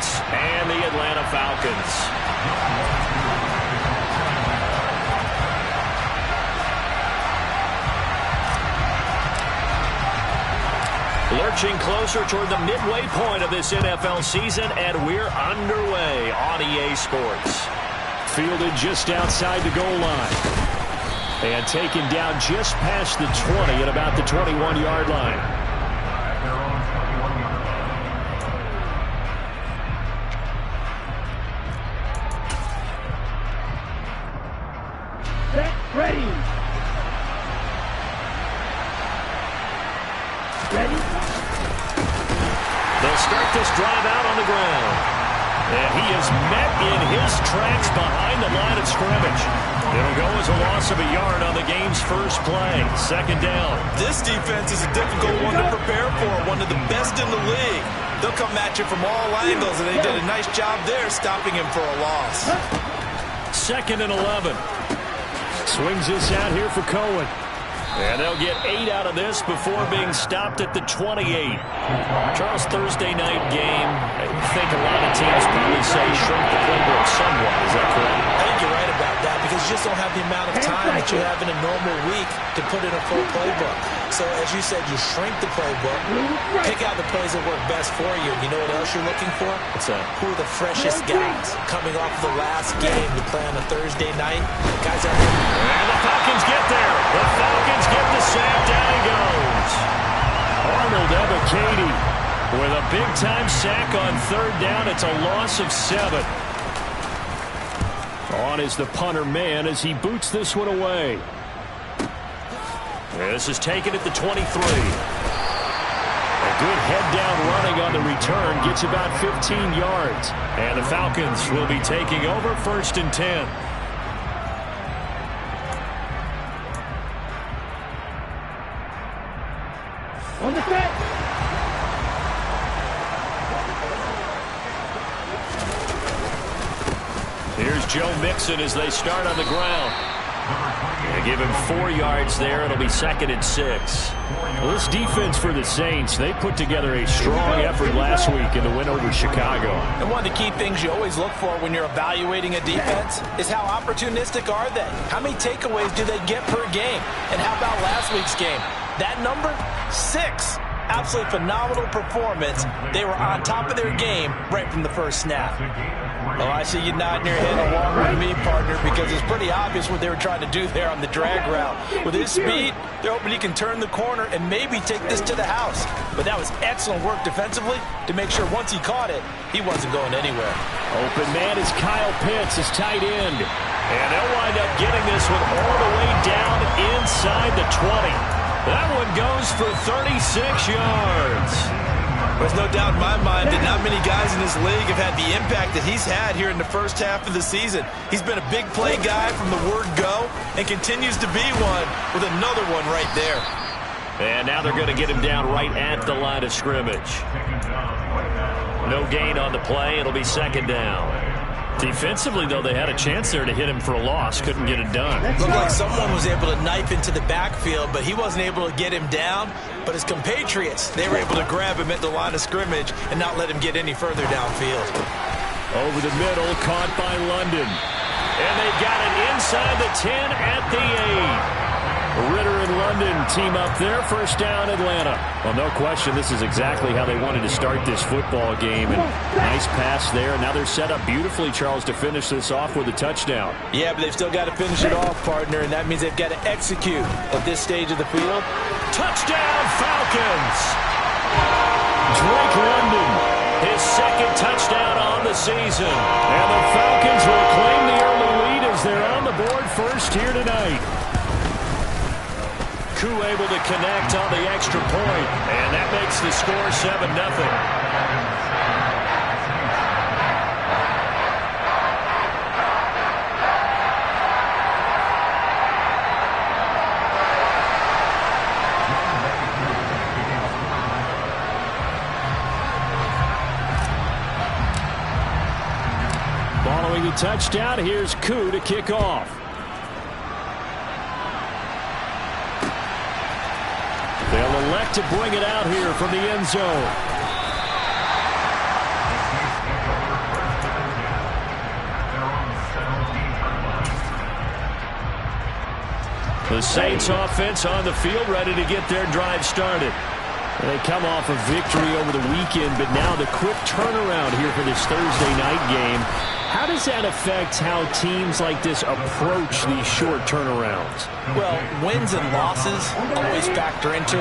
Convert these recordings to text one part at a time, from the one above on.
Saints and the Atlanta Falcons. Lurching closer toward the midway point of this NFL season, and we're underway on EA Sports. Fielded just outside the goal line. And taken down just past the 20 at about the 21-yard line. Set, ready. Ready. They'll start this drive out on the ground. And he is met in his tracks behind the line of scrimmage. It'll go as a loss of a yard on the game's first play. Second down. This defense is a difficult one to prepare for, one of the best in the league. They'll come at you from all angles, and they did a nice job there stopping him for a loss. Second and 11. Swings this out here for Cohen. And they'll get 8 out of this before being stopped at the 28. Charles, Thursday night game, I think a lot of teams probably say shrink the playbook somewhat. Is that correct? I think you're right about that because you just don't have the amount of time that you have in a normal week to put in a full playbook. So, as you said, you shrink the playbook, pick out the plays that work best for you. You know what else you're looking for? What's that? Who are the freshest guys coming off the last game to play on a Thursday night? Guys that and the Falcons get there. The Falcons get the sack. Down he goes. Arnold Ebiketie with a big-time sack on third down. It's a loss of 7. On is the punter man as he boots this one away. This is taken at the 23. A good head-down running on the return. Gets about 15 yards. And the Falcons will be taking over first and 10. On the set. Here's Joe Mixon as they start on the ground. They give him 4 yards there. It'll be second and 6. Well, this defense for the Saints, they put together a strong effort last week in the win over Chicago. And one of the key things you always look for when you're evaluating a defense is how opportunistic are they? How many takeaways do they get per game? And how about last week's game? That number, 6. Absolutely phenomenal performance. They were on top of their game right from the first snap. Oh, I see you nodding your head along with me, partner, because it's pretty obvious what they were trying to do there on the drag route. With his speed, they're hoping he can turn the corner and maybe take this to the house. But that was excellent work defensively to make sure once he caught it, he wasn't going anywhere. Open man is Kyle Pitts, his tight end. And they'll wind up getting this one all the way down inside the 20. That one goes for 36 yards. There's no doubt in my mind that not many guys in this league have had the impact that he's had here in the first half of the season. He's been a big play guy from the word go and continues to be one with another one right there. And now they're going to get him down right at the line of scrimmage. No gain on the play. It'll be second down. Defensively, though, they had a chance there to hit him for a loss. Couldn't get it done. Looked like someone was able to knife into the backfield, but he wasn't able to get him down. But his compatriots, they were able to grab him at the line of scrimmage and not let him get any further downfield. Over the middle, caught by London. And they've got it inside the 10 at the 8. Ritter and London team up there. First down, Atlanta. Well, no question, this is exactly how they wanted to start this football game. And nice pass there. Now they're set up beautifully, Charles, to finish this off with a touchdown. Yeah, but they've still got to finish it off, partner, and that means they've got to execute at this stage of the field. Touchdown, Falcons! Drake London, his second touchdown on the season. And the Falcons will claim the early lead as they're on the board first here tonight. Koo able to connect on the extra point, and that makes the score 7-0. Following the touchdown, here's Koo to kick off. They'll elect to bring it out here from the end zone. The Saints offense on the field, ready to get their drive started. They come off a victory over the weekend, but now the quick turnaround here for this Thursday night game. How does that affect how teams like this approach these short turnarounds? Well, wins and losses always factor into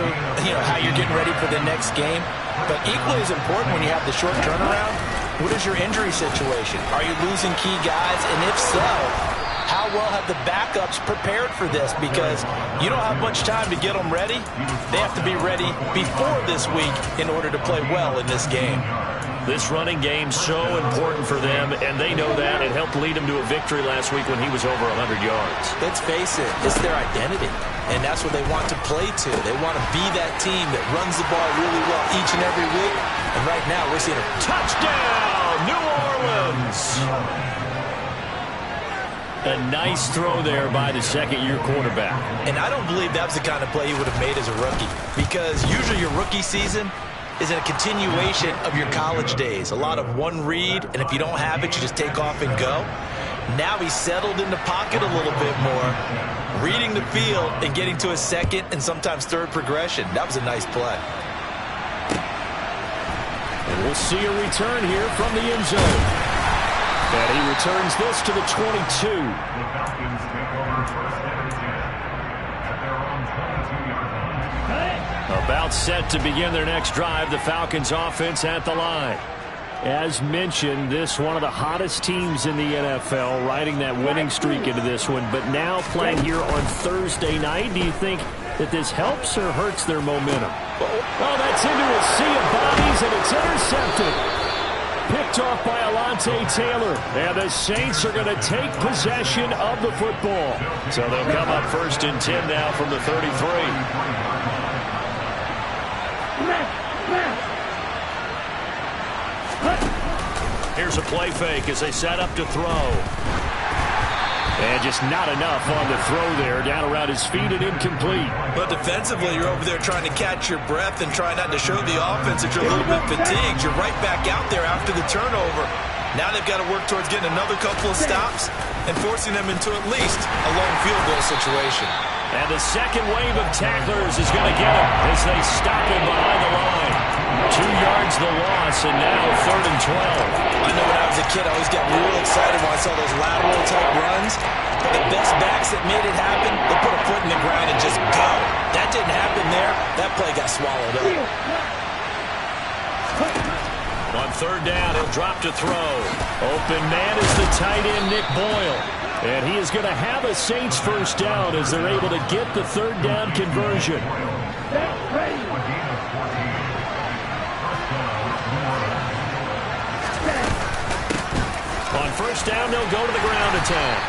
how you're getting ready for the next game. But equally as important when you have the short turnaround, what is your injury situation? Are you losing key guys? And if so, how well have the backups prepared for this? Because you don't have much time to get them ready. They have to be ready before this week in order to play well in this game. This running game's so important for them, and they know that. It helped lead them to a victory last week when he was over 100 yards. Let's face it, it's their identity, and that's what they want to play to. They want to be that team that runs the ball really well each and every week. And right now, we're seeing a touchdown, New Orleans! A nice throw there by the second-year quarterback. And I don't believe that was the kind of play he would have made as a rookie, because usually your rookie season is a continuation of your college days. A lot of one read, and if you don't have it, you just take off and go. Now he's settled in the pocket a little bit more, reading the field and getting to a second and sometimes third progression. That was a nice play. And we'll see a return here from the end zone. And he returns this to the 22. About set to begin their next drive, the Falcons offense at the line. As mentioned, this one of the hottest teams in the NFL, riding that winning streak into this one, but now playing here on Thursday night. Do you think that this helps or hurts their momentum? Oh, that's into a sea of bodies, and it's intercepted. Picked off by Alontae Taylor. And the Saints are going to take possession of the football. So they'll come up 1st and 10 now from the 33. Here's a play fake as they set up to throw. And just not enough on the throw there. Down around his feet and incomplete. But defensively, you're over there trying to catch your breath and try not to show the offense that you're a little bit fatigued. You're right back out there after the turnover. Now they've got to work towards getting another couple of stops and forcing them into at least a long field goal situation. And the second wave of tacklers is going to get him as they stop him behind the line. 2 yards the loss, and now 3rd and 12. I know when I was a kid, I always got real excited when I saw those lateral-type runs. The best backs that made it happen, they put a foot in the ground and just go. That didn't happen there. That play got swallowed up. On 3rd down, he'll drop to throw. Open man is the tight end, Nick Boyle. And he is going to have a Saints first down as they're able to get the 3rd down conversion. On 1st down, they'll go to the ground attack.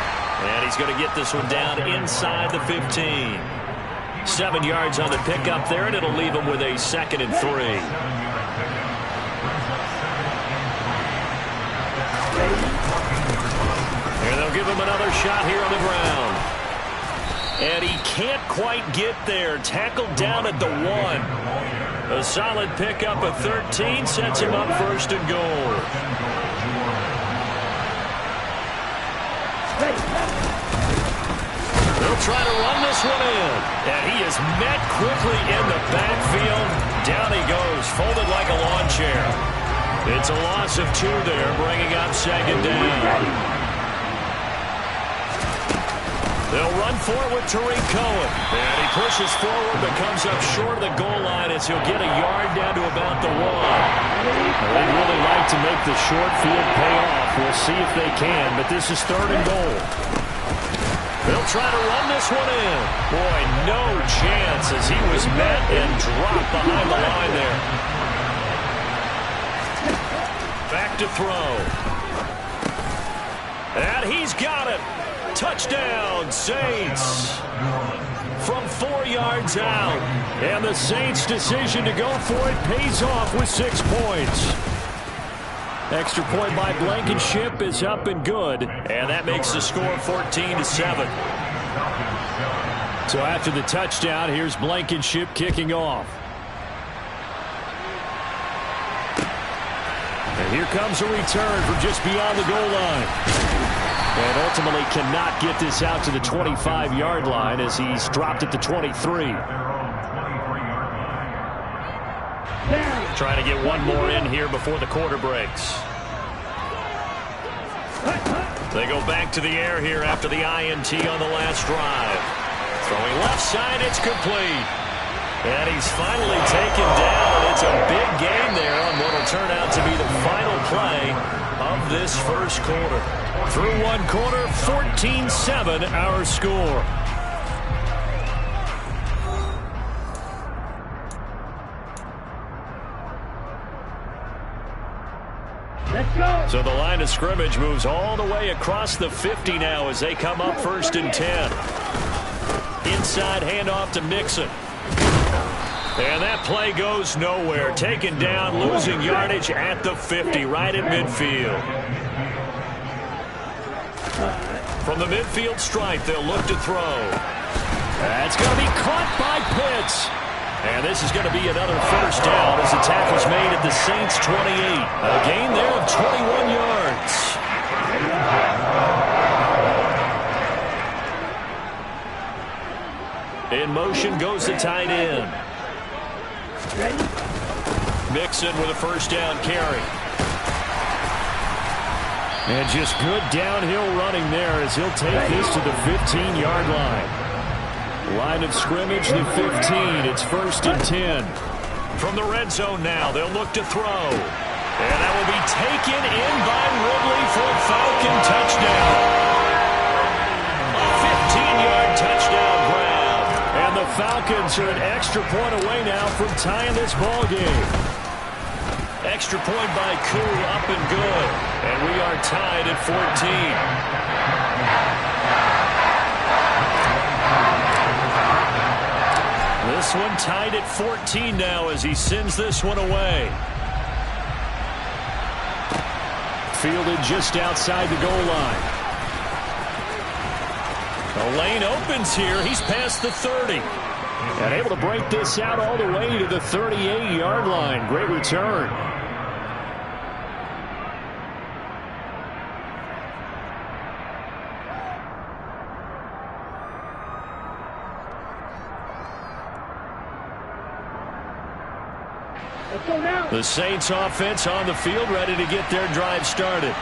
And he's going to get this one down inside the 15. 7 yards on the pickup there, and it'll leave him with a 2nd and 3. And they'll give him another shot here on the ground. And he can't quite get there. Tackled down at the 1. A solid pickup of 13 sets him up 1st and goal. They'll try to run this one in. And he is met quickly in the backfield. Down he goes, folded like a lawn chair. It's a loss of 2 there, bringing up 2nd down. They'll run forward with Tariq Cohen. And he pushes forward, but comes up short of the goal line as he'll get a yard down to about the 1. They'd really like to make the short field pay off. We'll see if they can, but this is 3rd and goal. They'll try to run this one in. Boy, no chance as he was met and dropped behind the line there. Back to throw. And he's got it. Touchdown, Saints. From 4 yards out. And the Saints' decision to go for it pays off with 6 points. Extra point by Blankenship is up and good. And that makes the score 14-7. So after the touchdown, here's Blankenship kicking off. And here comes a return from just beyond the goal line. And ultimately cannot get this out to the 25-yard line as he's dropped it to 23. Trying to get one more in here before the quarter breaks. They go back to the air here after the INT on the last drive. Throwing left side, it's complete. And he's finally taken down. It's a big gain there on what will turn out to be the final play of this first quarter. Through one quarter, 14-7 our score. Let's go. So the line of scrimmage moves all the way across the 50 now as they come up 1st and 10. Inside handoff to Mixon. And that play goes nowhere. Taken down, losing yardage at the 50, right at midfield. From the midfield stripe, they'll look to throw. That's going to be caught by Pitts. And this is going to be another first down as the tackle's made at the Saints 28. A gain there of 21 yards. In motion goes the tight end. Mixon with a first down carry. And just good downhill running there as he'll take this to the 15-yard line. Line of scrimmage, the 15. It's 1st and 10. From the red zone now, they'll look to throw. And that will be taken in by Ridley for a Falcon touchdown. A 15-yard touchdown grab. And the Falcons are an extra point away now from tying this ball game. Extra point by Koo, up and good. And we are tied at 14. This one tied at 14 now as he sends this one away. Fielded just outside the goal line. The lane opens here. He's past the 30. And able to break this out all the way to the 38-yard line. Great return. The Saints offense on the field, ready to get their drive started.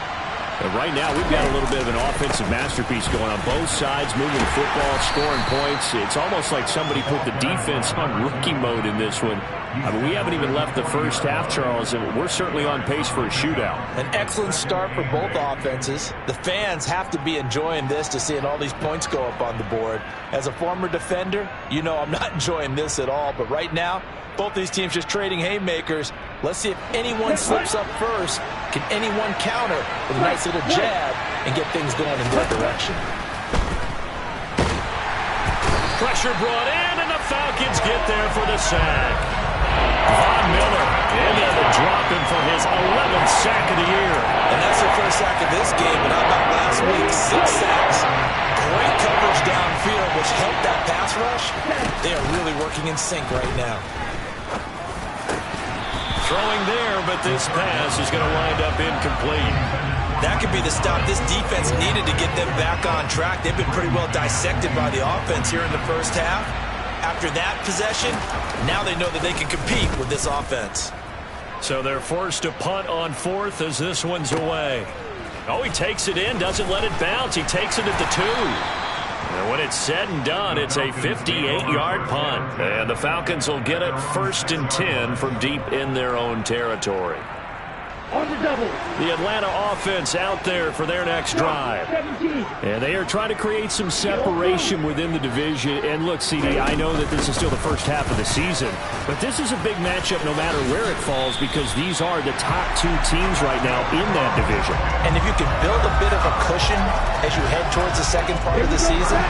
And right now, we've got a little bit of an offensive masterpiece going on both sides, moving the football, scoring points. It's almost like somebody put the defense on rookie mode in this one. I mean, we haven't even left the first half, Charles, and we're certainly on pace for a shootout. An excellent start for both offenses. The fans have to be enjoying this to seeing all these points go up on the board. As a former defender, you know I'm not enjoying this at all, but right now, both these teams just trading haymakers. Let's see if anyone slips up first. Can anyone counter with a nice little jab and get things going in their direction? Pressure brought in, and the Falcons get there for the sack. Von Miller in there to drop him for his 11th sack of the year. And that's the first sack of this game, but how about last week? 6 sacks. Great coverage downfield, which helped that pass rush. They are really working in sync right now. Throwing there, but this pass is going to wind up incomplete. That could be the stop this defense needed to get them back on track. They've been pretty well dissected by the offense here in the first half. After that possession, now they know that they can compete with this offense. So they're forced to punt on 4th as this one's away. Oh, he takes it in, doesn't let it bounce. He takes it at the 2. And when it's said and done, it's a 58-yard punt. And the Falcons will get it 1st and 10 from deep in their own territory. On the double. The Atlanta offense out there for their next drive. And they are trying to create some separation within the division. And look, CD, I know that this is still the first half of the season, but this is a big matchup no matter where it falls because these are the top 2 teams right now in that division. And if you can build a bit of a cushion as you head towards the second part of the season,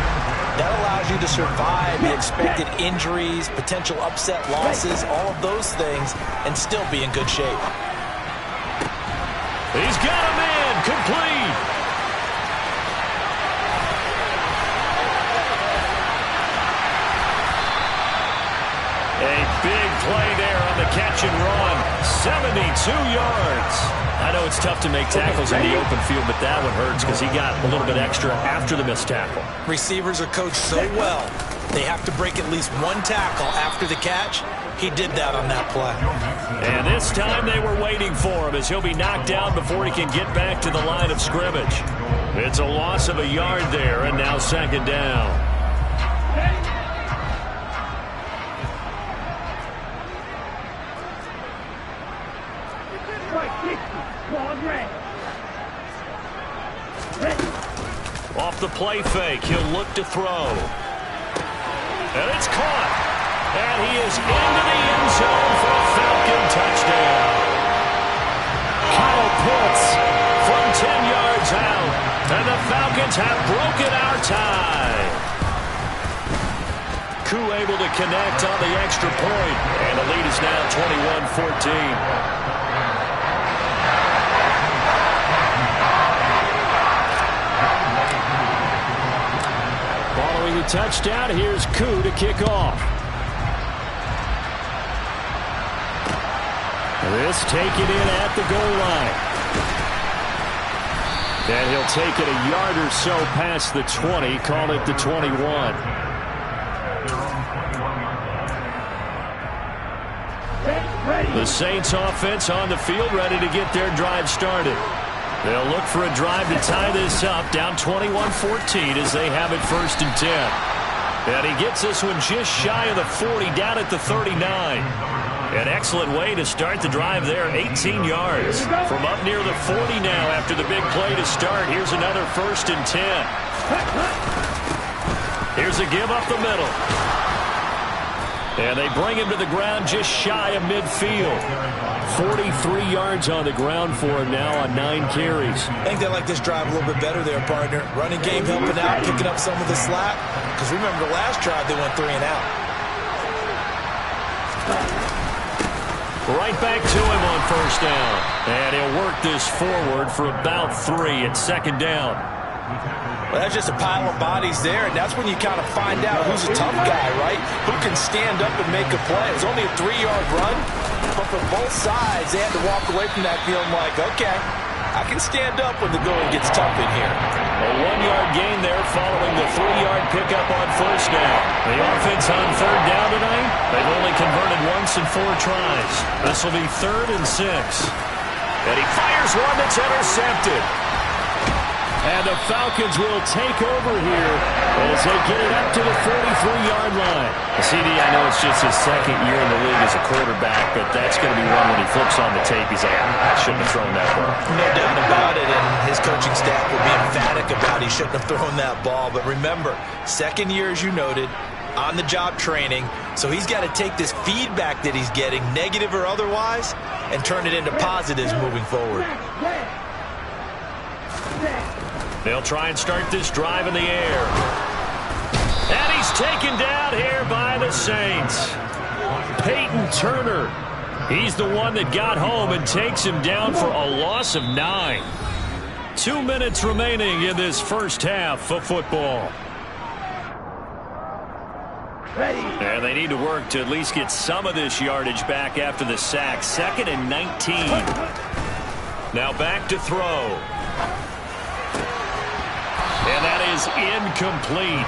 that allows you to survive the expected injuries, potential upset losses, all of those things, and still be in good shape. He's got a man, complete. A big play there on the catch and run. 72 yards. I know it's tough to make tackles in the open field, but that one hurts because he got a little bit extra after the missed tackle. Receivers are coached so well, they have to break at least one tackle after the catch. He did that on that play. And this time they were waiting for him as he'll be knocked down before he can get back to the line of scrimmage. It's a loss of a yard there, and now second down. Off the play fake, he'll look to throw. And it's caught. And he is into the end zone for a Falcon touchdown. Kyle Pitts from 10 yards out. And the Falcons have broken our tie. Koo able to connect on the extra point. And the lead is now 21-14. Following the touchdown, here's Koo to kick off. This taken in at the goal line. And he'll take it a yard or so past the 20, call it the 21. The Saints offense on the field ready to get their drive started. They'll look for a drive to tie this up, down 21-14 as they have it 1st and 10. And he gets this one just shy of the 40, down at the 39. An excellent way to start the drive there, 18 yards. From up near the 40 now after the big play to start. Here's another 1st and 10. Here's a give up the middle. And they bring him to the ground just shy of midfield. 43 yards on the ground for him now on 9 carries. I think they like this drive a little bit better there, partner. Running game helping out, picking up some of the slack. Because remember, the last drive they went 3 and out. Right back to him on 1st down. And he'll work this forward for about 3 at 2nd down. Well, that's just a pile of bodies there, and that's when you kind of find out who's a tough guy, right? Who can stand up and make a play. It was only a 3-yard run, but for both sides, they had to walk away from that feeling like, okay, I can stand up when the going gets tough in here. A 1-yard gain there following the 3-yard pickup on 1st down. The offense on 3rd down tonight, they've only converted once in 4 tries. This will be 3rd and 6. And he fires one that's intercepted. And the Falcons will take over here as they get it up to the 43-yard line. CD, I know it's just his 2nd year in the league as a quarterback, but that's going to be one when he flips on the tape. He's like, I shouldn't have thrown that ball. No doubt about it, and his coaching staff will be emphatic about he shouldn't have thrown that ball. But remember, 2nd year, as you noted, on-the-job training, so he's got to take this feedback that he's getting, negative or otherwise, and turn it into positives moving forward. They'll try and start this drive in the air. And he's taken down here by the Saints. Peyton Turner. He's the one that got home and takes him down for a loss of 9. 2 minutes remaining in this 1st half of football. And they need to work to at least get some of this yardage back after the sack. 2nd and 19. Now back to throw. And that is incomplete.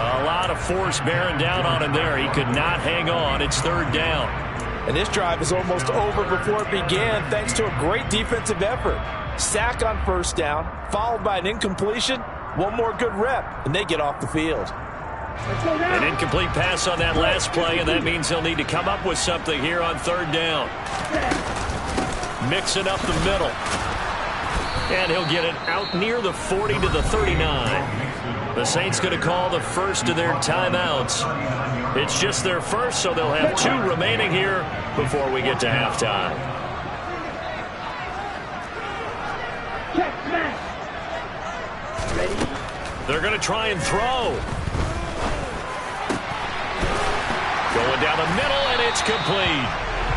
A lot of force bearing down on him there. He could not hang on. It's 3rd down. And this drive is almost over before it began thanks to a great defensive effort. Sack on 1st down, followed by an incompletion. One more good rep, and they get off the field. An incomplete pass on that last play, and that means he'll need to come up with something here on 3rd down. Mixing up the middle. And he'll get it out near the 40 to the 39. The Saints going to call the first of their timeouts. It's just their first, so they'll have 2 remaining here before we get to halftime. They're going to try and throw. Going down the middle, and it's complete.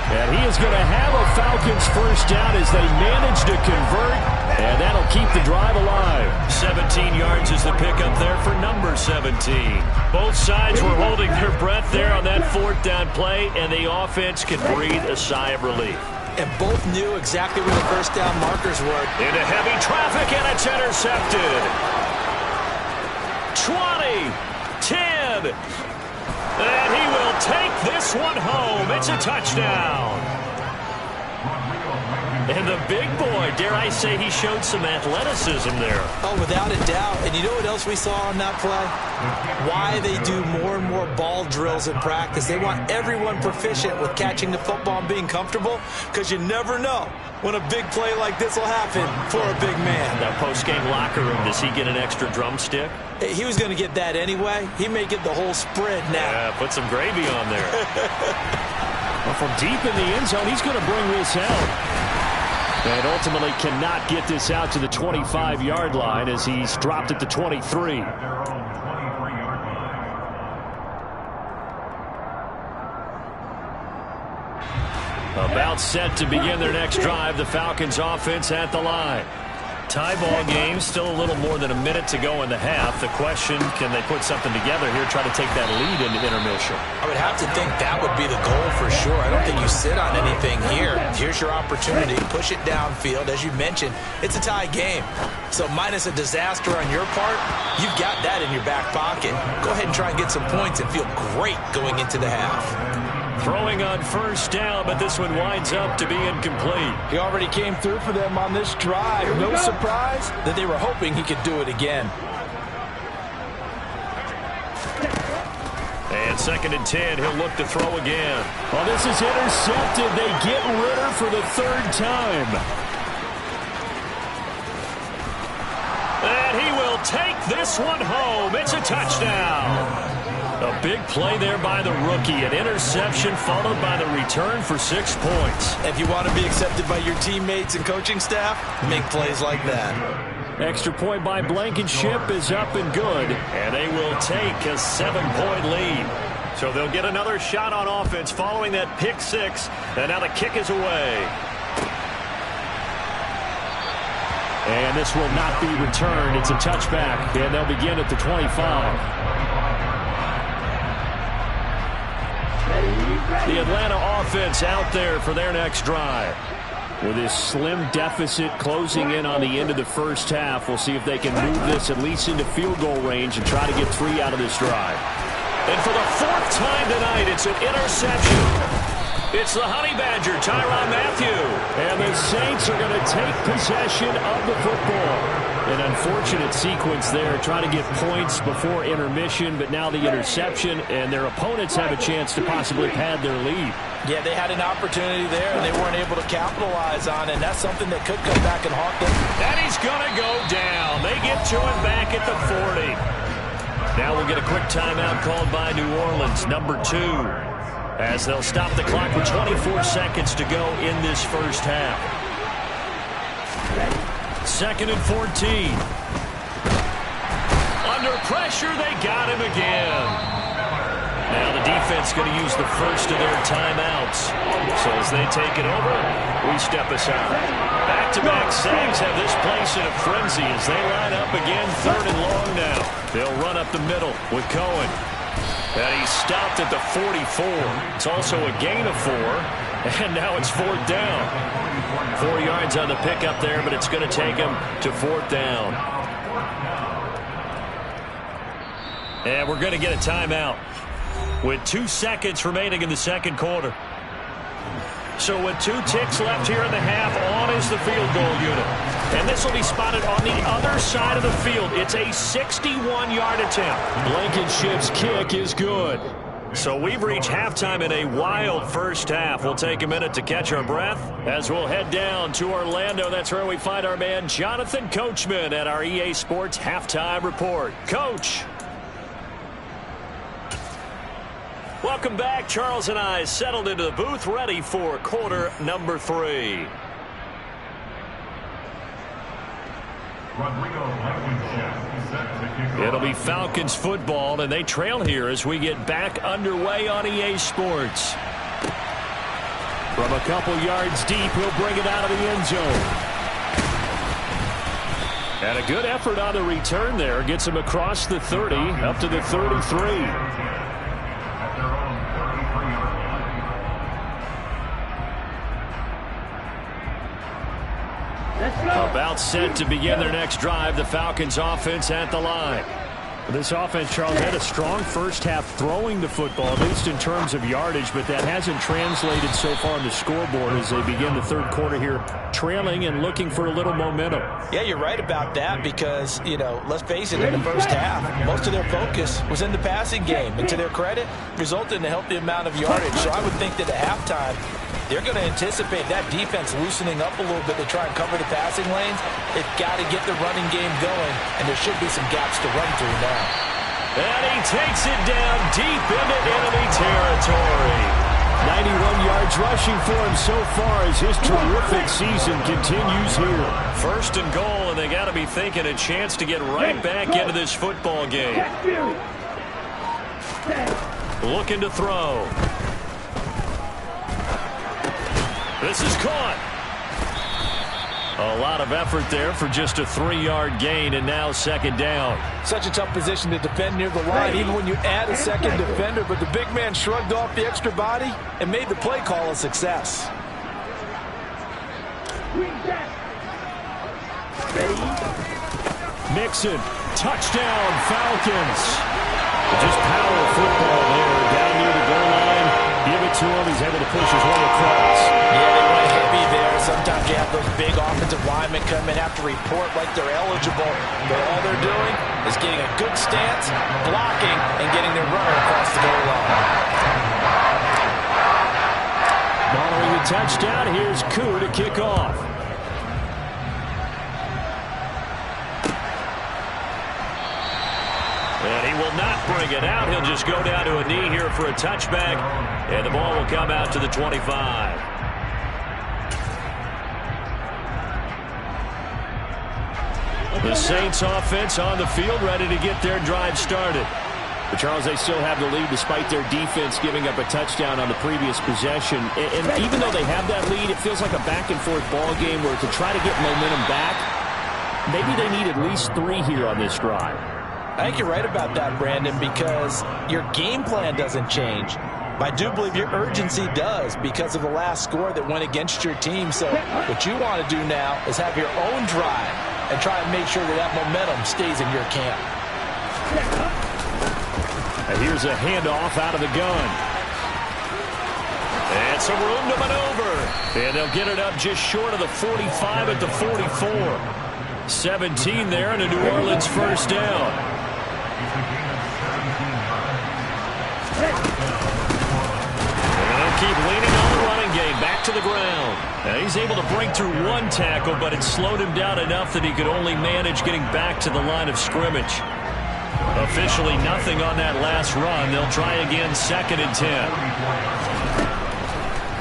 And he is going to have a Falcons 1st down as they manage to convert. And that'll keep the drive alive. 17 yards is the pickup there for number 17. Both sides were holding their breath there on that 4th down play, and the offense can breathe a sigh of relief. and both knew exactly where the first down markers were. Into heavy traffic, and it's intercepted. 20, 10, and he will take this one home. It's a touchdown. And the big boy, dare I say, he showed some athleticism there. Oh, without a doubt. And you know what else we saw on that play? Why they do more and more ball drills in practice. They want everyone proficient with catching the football and being comfortable, because you never know when a big play like this will happen for a big man. That post-game locker room, does he get an extra drumstick? He was going to get that anyway. He may get the whole spread now. Yeah, put some gravy on there. Well, from deep in the end zone, he's going to bring this out. And ultimately cannot get this out to the 25-yard line as he's dropped at the 23. About set to begin their next drive, the Falcons offense at the line. Tie ball game, still a little more than a minute to go in the half. The question, can they put something together here, try to take that lead into intermission? I would have to think that would be the goal for sure. I don't think you sit on anything here. Here's your opportunity. Push it downfield. As you mentioned, it's a tie game. So minus a disaster on your part, you've got that in your back pocket. Go ahead and try and get some points and feel great going into the half. Throwing on first down, but this one winds up to be incomplete. He already came through for them on this drive. No surprise that they were hoping he could do it again. And 2nd and 10, he'll look to throw again. Well, this is intercepted. They get Ritter for the 3rd time. And he will take this one home. It's a touchdown. A big play there by the rookie. An interception followed by the return for 6 points. If you want to be accepted by your teammates and coaching staff, make plays like that. Extra point by Blankenship is up and good. And they will take a 7-point lead. So they'll get another shot on offense following that pick 6. And now the kick is away. And this will not be returned. It's a touchback. And they'll begin at the 25. The Atlanta offense out there for their next drive. With this slim deficit closing in on the end of the first half, we'll see if they can move this at least into field goal range and try to get 3 out of this drive. And for the 4th time tonight, it's an interception. It's the Honey Badger, Tyrann Mathieu. And the Saints are going to take possession of the football. An unfortunate sequence there, trying to get points before intermission, but now the interception, and their opponents have a chance to possibly pad their lead. Yeah, they had an opportunity there, and they weren't able to capitalize on it, and that's something that could come back and haunt them. And he's going to go down. They get to him back at the 40. Now we'll get a quick timeout called by New Orleans, number 2, as they'll stop the clock with 24 seconds to go in this first half. 2nd and 14. Under pressure, they got him again. Now the defense going to use the first of their timeouts. So as they take it over, we step aside. Back-to-back sacks have this place in a frenzy as they line up again, 3rd and long now. They'll run up the middle with Cohen. And he's stopped at the 44. It's also a gain of 4. And now it's 4th down. 4 yards on the pickup there, but it's going to take him to 4th down. And we're going to get a timeout with 2 seconds remaining in the 2nd quarter. So with 2 ticks left here in the half, on is the field goal unit. And this will be spotted on the other side of the field. It's a 61-yard attempt. Blankenship's kick is good. So we've reached halftime in a wild first half. We'll take a minute to catch our breath as we'll head down to Orlando. That's where we find our man Jonathan Coachman at our EA Sports Halftime Report. Coach. Welcome back. Charles and I settled into the booth, ready for quarter number 3. It'll be Falcons football, and they trail here as we get back underway on EA Sports. From a couple yards deep, he'll bring it out of the end zone. And a good effort on the return there. Gets him across the 30, up to the 33. set to begin their next drive. The Falcons offense at the line. This offense, Charles, had a strong first half throwing the football, at least in terms of yardage, but that hasn't translated so far on the scoreboard as they begin the third quarter here, trailing and looking for a little momentum. Yeah, you're right about that because, you know, let's face it, in the first half, most of their focus was in the passing game. And to their credit, resulted in a healthy amount of yardage. So I would think that at halftime, they're going to anticipate that defense loosening up a little bit to try and cover the passing lanes. They've got to get the running game going, and there should be some gaps to run through now. And he takes it down deep into enemy territory. 91 yards rushing for him so far as his terrific season continues here. First and goal, and they got to be thinking a chance to get right back into this football game. Looking to throw. This is caught. A lot of effort there for just a 3-yard gain, and now second down. Such a tough position to defend near the line, even when you add a second defender. But the big man shrugged off the extra body and made the play call a success. Mixon, touchdown, Falcons. Just power football there, down near the goal line. Give it to him. He's able to push his way across. Yeah, they went heavy there. Sometimes you have those big offensive linemen come in, have to report like they're eligible. But all they're doing is getting a good stance, blocking, and getting their runner across the goal line. Following the touchdown, here's Koo to kick off. And he will not bring it out. He'll just go down to a knee here for a touchback. And the ball will come out to the 25. The Saints offense on the field, ready to get their drive started. But Charles, they still have the lead despite their defense giving up a touchdown on the previous possession. And even though they have that lead, it feels like a back-and-forth ball game where to try to get momentum back, maybe they need at least 3 here on this drive. I think you're right about that, Brandon, because your game plan doesn't change. But I do believe your urgency does because of the last score that went against your team. So what you want to do now is have your own drive and try and make sure that that momentum stays in your camp. And here's a handoff out of the gun. And some room to maneuver. And they'll get it up just short of the 45 at the 44. 17 there and a New Orleans first down. Keep leaning on the running game. Back to the ground. Now he's able to break through 1 tackle, but it slowed him down enough that he could only manage getting back to the line of scrimmage. Officially nothing on that last run. They'll try again, 2nd and 10.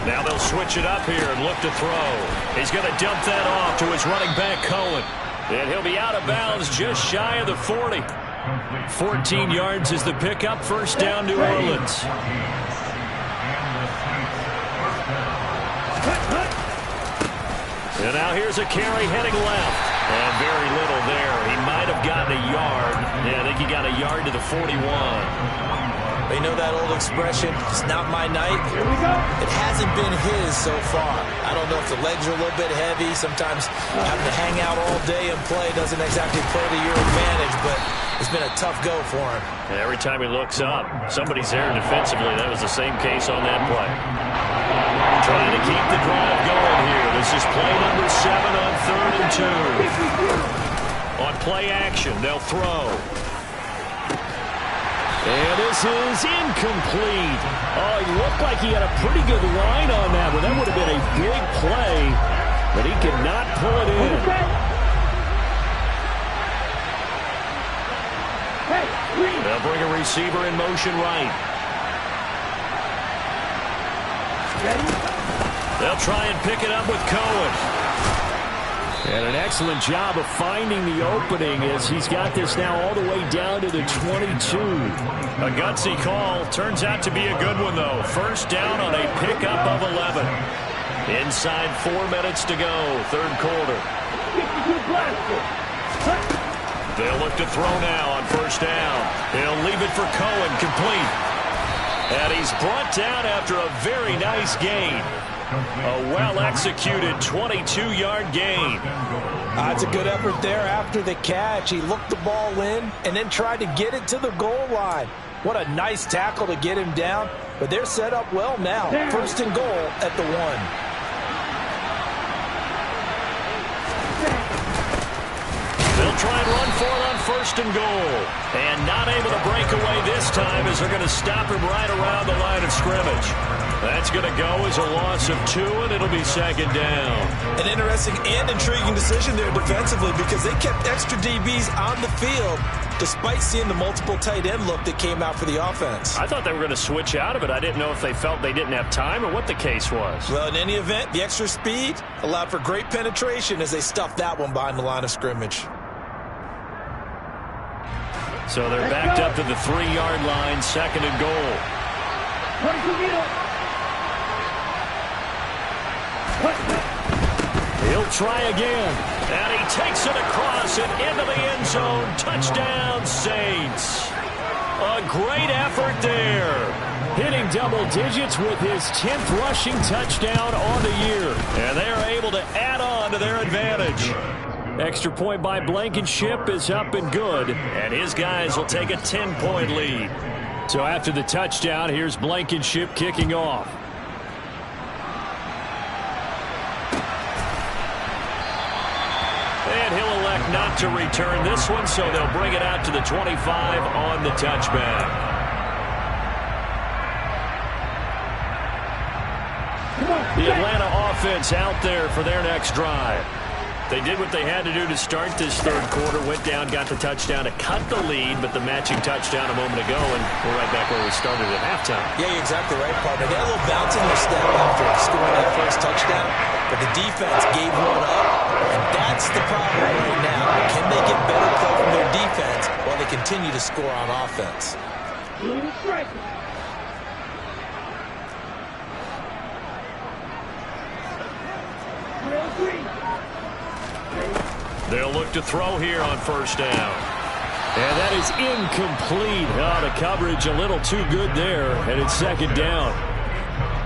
Now they'll switch it up here and look to throw. He's going to dump that off to his running back, Cohen. And he'll be out of bounds just shy of the 40. 14 yards is the pickup. First down, New Orleans. And now here's a carry heading left. And very little there. He might have gotten a yard. Yeah, I think he got a yard to the 41. You know that old expression, it's not my night? It hasn't been his so far. I don't know if the legs are a little bit heavy. Sometimes having to hang out all day and play doesn't exactly play to your advantage, but it's been a tough go for him. And every time he looks up, somebody's there defensively. That was the same case on that play. Trying to keep the drive going here. This is play number 7 on 3rd and 2. On play action, they'll throw. And this is incomplete. Oh, he looked like he had a pretty good line on that, but that would have been a big play, but he could not pull it in. They'll bring a receiver in motion right. They'll try and pick it up with Cohen. And an excellent job of finding the opening as he's got this now all the way down to the 22. A gutsy call. Turns out to be a good one, though. First down on a pickup of 11. Inside 4 minutes to go, 3rd quarter. They'll look to throw now on first down. They'll leave it for Cohen, complete. And he's brought down after a very nice gain. A well-executed 22-yard gain. That's a good effort there after the catch. He looked the ball in and then tried to get it to the goal line. What a nice tackle to get him down. But they're set up well now. First and goal at the 1. They'll try and run for it on first and goal. And not able to break away this time as they're going to stop him right around the line of scrimmage. That's going to go as a loss of 2, and it'll be second down. An interesting and intriguing decision there defensively because they kept extra DBs on the field despite seeing the multiple tight end look that came out for the offense. I thought they were going to switch out of it. I didn't know if they felt they didn't have time or what the case was. Well, in any event, the extra speed allowed for great penetration as they stuffed that one behind the line of scrimmage. So they're backed up to the 3-yard line, second and goal. He'll try again. And he takes it across and into the end zone. Touchdown, Saints. A great effort there. Hitting double digits with his 10th rushing touchdown on the year. And they are able to add on to their advantage. Extra point by Blankenship is up and good. And his guys will take a 10-point lead. So after the touchdown, here's Blankenship kicking off. And he'll elect not to return this one, so they'll bring it out to the 25 on the touchback. The Atlanta offense out there for their next drive. They did what they had to do to start this third quarter, went down, got the touchdown to cut the lead, but the matching touchdown a moment ago, and we're right back where we started at halftime. Yeah, you're exactly right, partner. They had a little bounce in their step after scoring that first touchdown, but the defense gave one up, and that's the problem right now. Can they get better play from their defense while they continue to score on offense? They'll look to throw here on first down. And that is incomplete. Oh, the coverage a little too good there, and it's second down.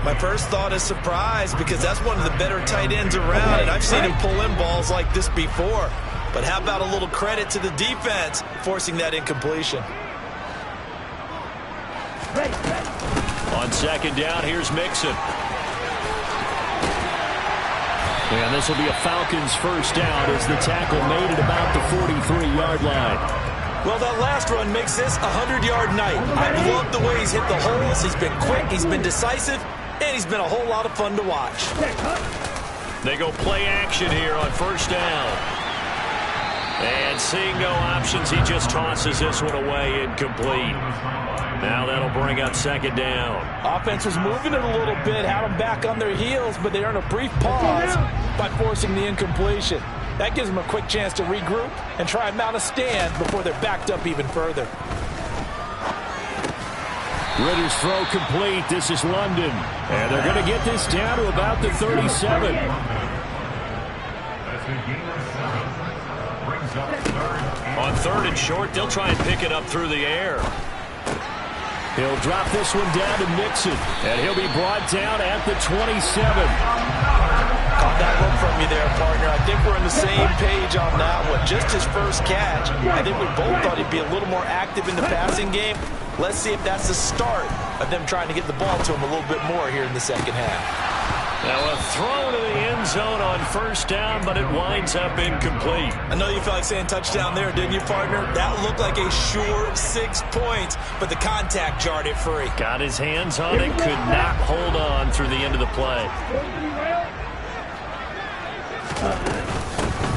My first thought is surprise because that's one of the better tight ends around, and I've seen him pull in balls like this before. But how about a little credit to the defense forcing that incompletion? On second down, here's Mixon. And this will be a Falcons first down as the tackle made at about the 43-yard line. Well, that last run makes this a 100-yard night. I've loved the way he's hit the holes. He's been quick, he's been decisive, and he's been a whole lot of fun to watch. They go play action here on first down. And seeing no options, he just tosses this one away, incomplete. Now that'll bring up second down. Offense was moving it a little bit, had them back on their heels, but they earn a brief pause by forcing the incompletion. That gives them a quick chance to regroup and try and mount a stand before they're backed up even further. Ritter's throw complete. This is London. And they're going to get this down to about the 37. On third and short, they'll try and pick it up through the air. He'll drop this one down to Mixon, and he'll be brought down at the 27. Caught that look from you there, partner. I think we're on the same page on that one. Just his first catch. I think we both thought he'd be a little more active in the passing game. Let's see if that's the start of them trying to get the ball to him a little bit more here in the second half. Now a throw to the end zone on first down, but it winds up incomplete. I know you felt like saying touchdown there, didn't you, partner? That looked like a sure 6 points, but the contact jarred it free. Got his hands on it, could not hold on through the end of the play.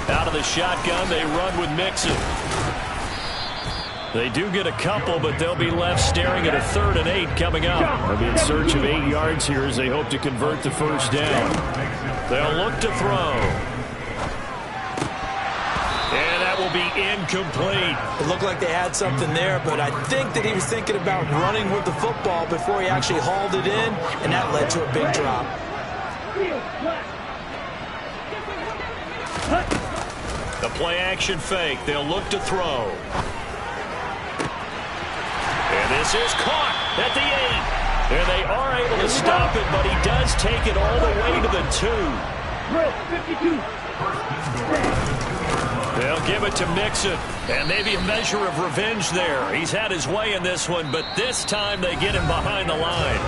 Out of the shotgun, they run with Mixon. They do get a couple, but they'll be left staring at a 3rd and 8 coming up. They'll be in search of 8 yards here as they hope to convert the first down. They'll look to throw. And that will be incomplete. It looked like they had something there, but I think that he was thinking about running with the football before he actually hauled it in, and that led to a big drop. The play action fake. They'll look to throw. And this is caught at the 8. And they are able to stop it, but he does take it all the way to the 2. Drill 52. They'll give it to Mixon, and maybe a measure of revenge there. He's had his way in this one, but this time they get him behind the line.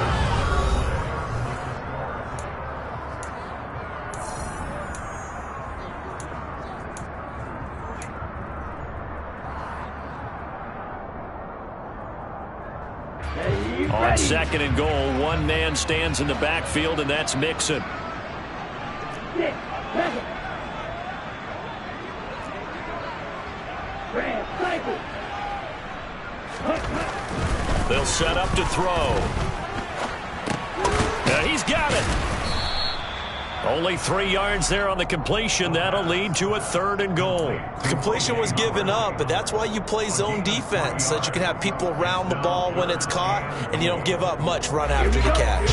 On 2nd and goal, one man stands in the backfield, and that's Mixon. 6 seconds. They'll set up to throw. Now he's got it. Only 3 yards there on the completion. That'll lead to a 3rd and goal. The completion was given up, but that's why you play zone defense, so that you can have people around the ball when it's caught, and you don't give up much run after the catch.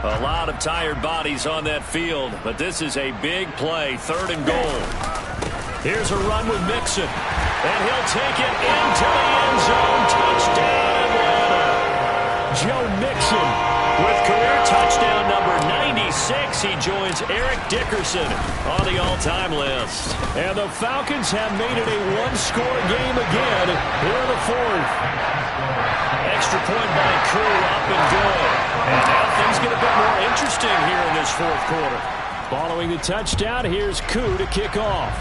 A lot of tired bodies on that field, but this is a big play. 3rd and goal. Here's a run with Mixon, and he'll take it into the end zone. Touchdown, Atlanta. Joe Mixon with career touchdown number 96. He joins Eric Dickerson on the all-time list. And the Falcons have made it a one-score game again here in the 4th. Extra point by Crew, up and good. And now things get a bit more interesting here in this 4th quarter. Following the touchdown, here's Koo to kick off.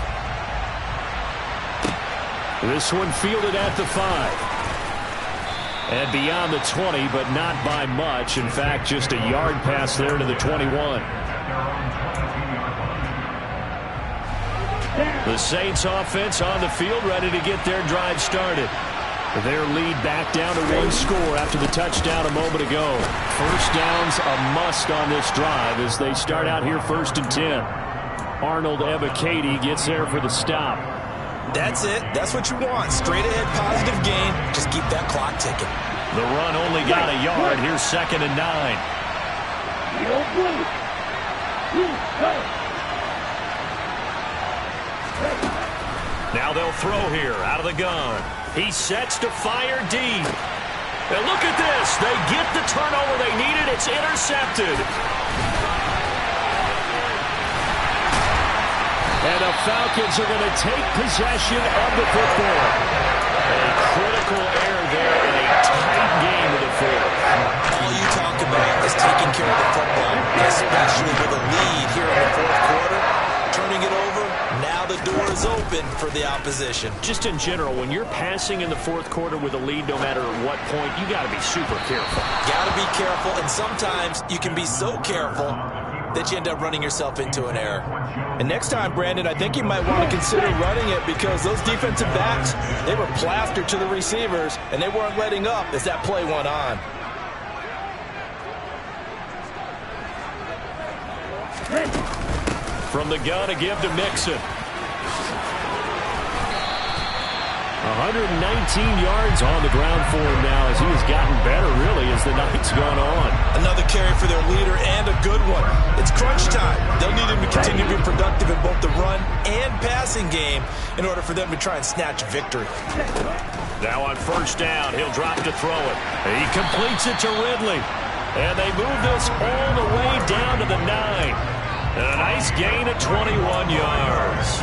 This one fielded at the 5. And beyond the 20, but not by much. In fact, just a yard pass there to the 21. The Saints offense on the field, ready to get their drive started. Their lead back down to 1 score after the touchdown a moment ago. First down's a must on this drive as they start out here 1st and 10. Arnold Ebiketie gets there for the stop. That's it. That's what you want. Straight ahead positive gain. Just keep that clock ticking. The run only got a yard. Here's 2nd and 9. Now they'll throw here out of the gun. He sets to fire deep. And look at this. They get the turnover they needed. It's intercepted. And the Falcons are going to take possession of the football. A critical error there in a tight game in the 4th. All you talk about is taking care of the football, especially with a lead here in the 4th quarter. Turning it over, now the door is open for the opposition. Just in general, when you're passing in the 4th quarter with a lead, no matter at what point, you got to be super careful. Got to be careful, and sometimes you can be so careful that you end up running yourself into an error. And next time, Brandon, I think you might want to consider running it because those defensive backs, they were plastered to the receivers, and they weren't letting up as that play went on. From the gun, a give to Mixon. 119 yards on the ground for him now as he has gotten better, really, as the night's gone on. Another carry for their leader and a good one. It's crunch time. They'll need him to continue to be productive in both the run and passing game in order for them to try and snatch a victory. Now on 1st down, he'll drop to throw it. He completes it to Ridley. And they move this all the way down to the 9. And a nice gain of 21 yards.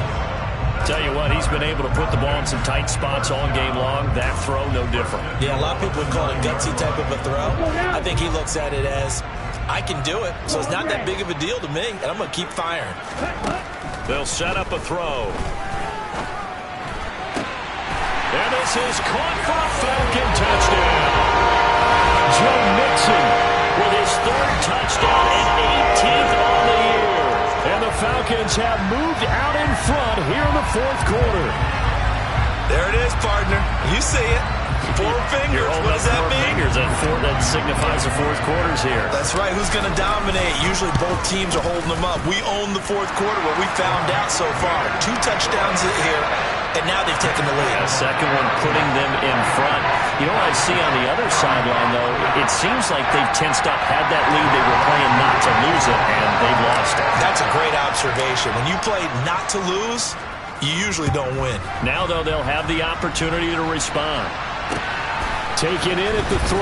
Tell you what, he's been able to put the ball in some tight spots all game long. That throw, no different. Yeah, a lot of people would call it a gutsy type of a throw. I think he looks at it as, I can do it, so it's not that big of a deal to me, and I'm going to keep firing. They'll set up a throw. And this is caught for a Falcon touchdown. Joe Mixon with his 3rd touchdown and 18th on the year. And the Falcons have moved out in front here in the 4th quarter. There it is, partner. You see it. 4 fingers. What does that mean? Fingers. That signifies the 4th quarter's here. That's right. Who's going to dominate? Usually both teams are holding them up. We own the 4th quarter, what we found out so far. 2 touchdowns here, and now they've taken the lead. A second one putting them in front. You know what I see on the other sideline, though? It seems like they've tensed up, had that lead. They were playing not to lose it, and they've lost it. That's a great observation. When you play not to lose, you usually don't win. Now, though, they'll have the opportunity to respond. Taken in at the 3.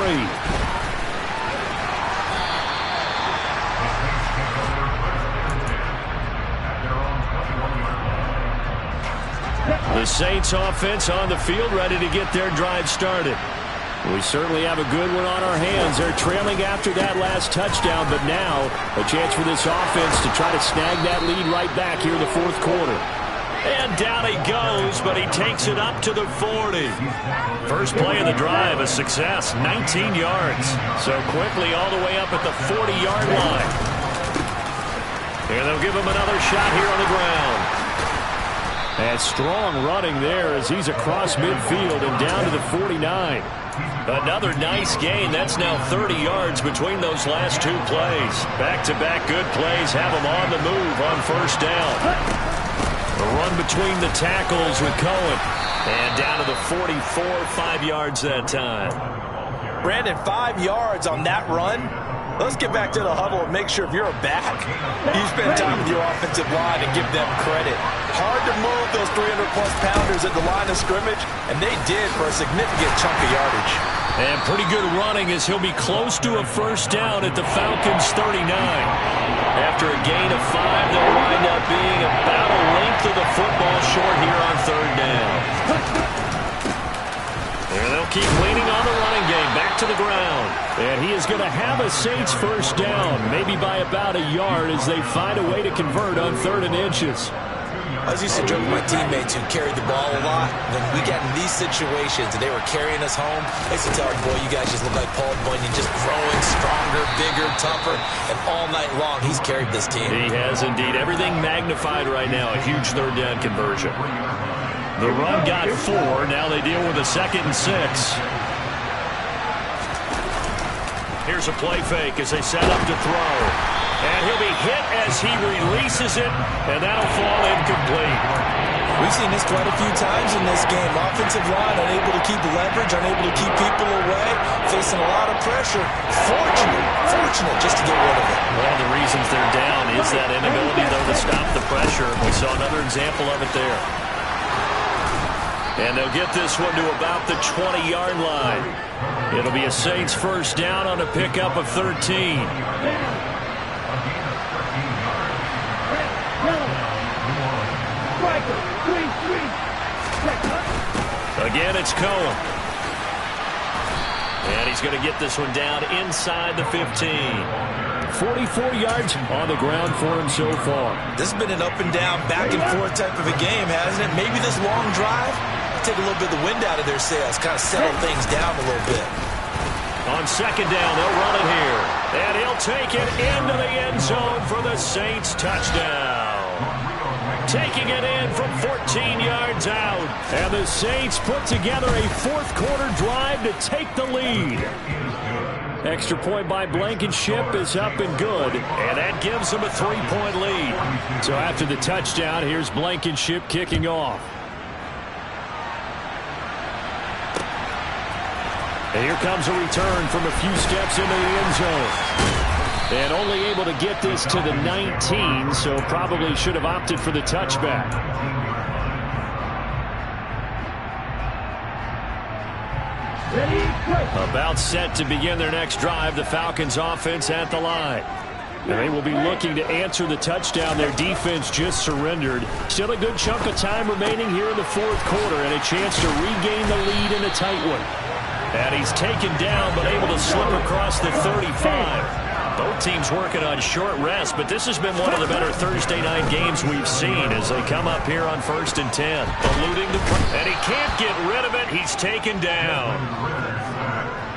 Saints offense on the field, ready to get their drive started. We certainly have a good one on our hands. They're trailing after that last touchdown, but now a chance for this offense to try to snag that lead right back here in the fourth quarter. And down he goes, but he takes it up to the 40. First play of the drive, a success, 19 yards. So quickly all the way up at the 40-yard line. And they'll give him another shot here on the ground. And strong running there as he's across midfield and down to the 49. Another nice gain. That's now 30 yards between those last two plays. Back-to-back good plays have him on the move on first down. A run between the tackles with Cohen. And down to the 44, 5 yards that time. Brandon, 5 yards on that run. Let's get back to the huddle and make sure if you're a back, you spend time with your offensive line and give them credit. Hard to move those 300-plus pounders at the line of scrimmage, and they did for a significant chunk of yardage. And pretty good running as he'll be close to a first down at the Falcons' 39. After a gain of 5, they'll wind up being about a length of the football short here on third down. And they'll keep leaning on the running game, back to the ground. And he is going to have a Saints first down, maybe by about a yard as they find a way to convert on 3rd and inches. I was used to joke with my teammates who carried the ball a lot. When we got in these situations and they were carrying us home, I used to tell them, boy, you guys just look like Paul Bunyan, just growing stronger, bigger, tougher, and all night long he's carried this team. He has indeed. Everything magnified right now. A huge third down conversion. The run got 4. Now they deal with a 2nd and 6. Here's a play fake as they set up to throw. And he'll be hit as he releases it, and that'll fall incomplete. We've seen this quite a few times in this game. Offensive line unable to keep leverage, unable to keep people away, facing a lot of pressure. Fortunate just to get rid of it. One of the reasons they're down is that inability, though, to stop the pressure. We saw another example of it there. And they'll get this one to about the 20-yard line. It'll be a Saints first down on a pickup of 13. Again, it's Cohen. And he's going to get this one down inside the 15. 44 yards on the ground for him so far. This has been an up and down, back and forth type of a game, hasn't it? Maybe this long drive take a little bit of the wind out of their sails, kind of settle things down a little bit. On second down, they'll run it here. And he'll take it into the end zone for the Saints touchdown. Taking it in from 14 yards out. And the Saints put together a fourth quarter drive to take the lead. Extra point by Blankenship is up and good. And that gives them a 3-point lead. So after the touchdown, here's Blankenship kicking off. And here comes a return from a few steps into the end zone. And only able to get this to the 19, so probably should have opted for the touchback. About set to begin their next drive, the Falcons offense at the line. And they will be looking to answer the touchdown. Their defense just surrendered. Still a good chunk of time remaining here in the fourth quarter and a chance to regain the lead in a tight one. And he's taken down but able to slip across the 35. Both teams working on short rest, but this has been one of the better Thursday night games we've seen as they come up here on 1st and 10. Eluding the and he can't get rid of it. He's taken down.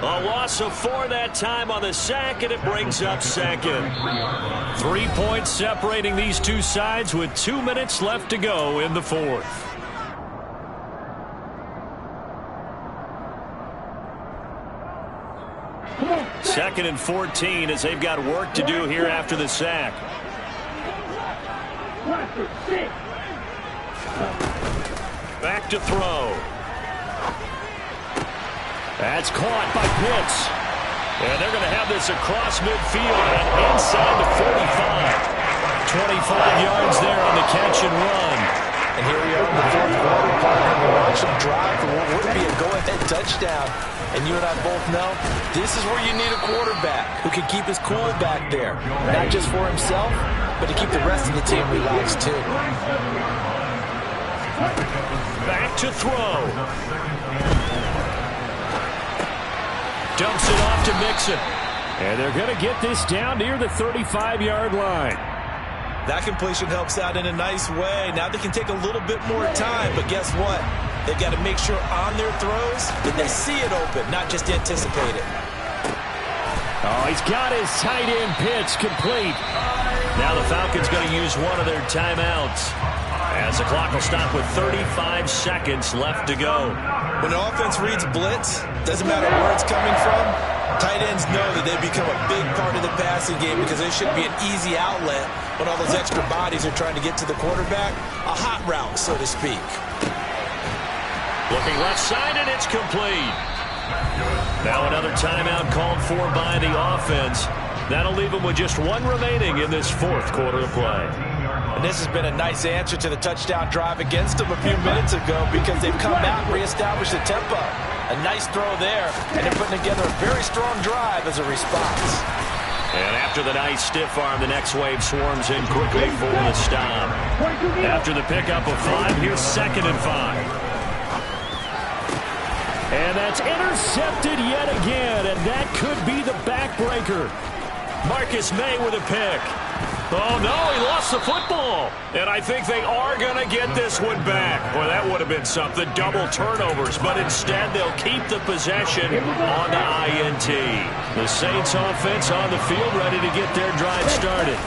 A loss of 4 that time on the sack, and it brings up second. 3 points separating these two sides with 2 minutes left to go in the fourth. Second and 14 as they've got work to do here after the sack. Back to throw. That's caught by Pitts. And they're going to have this across midfield and inside the 45. 25 yards there on the catch and run. And here we are in the fourth quarter, partner. We're watching drive for what would be a go-ahead touchdown. And you and I both know this is where you need a quarterback who can keep his cool back there. Not just for himself, but to keep the rest of the team relaxed too. Back to throw. Dumps it off to Mixon. And they're going to get this down near the 35-yard line. That completion helps out in a nice way. Now they can take a little bit more time, but guess what? They've got to make sure on their throws that they see it open, not just anticipate it. Oh, he's got his tight end pitch complete. Now the Falcons going to use one of their timeouts, as the clock will stop with 35 seconds left to go. When an offense reads blitz, doesn't matter where it's coming from, tight ends know that they become a big part of the passing game because there should be an easy outlet when all those extra bodies are trying to get to the quarterback. A hot route, so to speak. Looking left side, and it's complete. Now another timeout called for by the offense. That'll leave them with just one remaining in this fourth quarter of play. And this has been a nice answer to the touchdown drive against them a few minutes ago because they've come out and reestablished the tempo. A nice throw there, and they're putting together a very strong drive as a response. And after the nice stiff arm, the next wave swarms in quickly for the stop. After the pickup of 5, here's 2nd and 5. And that's intercepted yet again, and that could be the backbreaker. Marcus May with a pick. Oh, no, he lost the football. And I think they are going to get this one back. Boy, that would have been something, double turnovers. But instead, they'll keep the possession on the INT. The Saints offense on the field ready to get their drive started.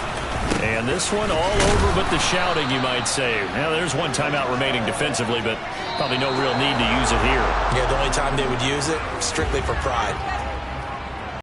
And this one all over but the shouting, you might say. Now, there's one timeout remaining defensively, but probably no real need to use it here. Yeah, the only time they would use it, strictly for pride.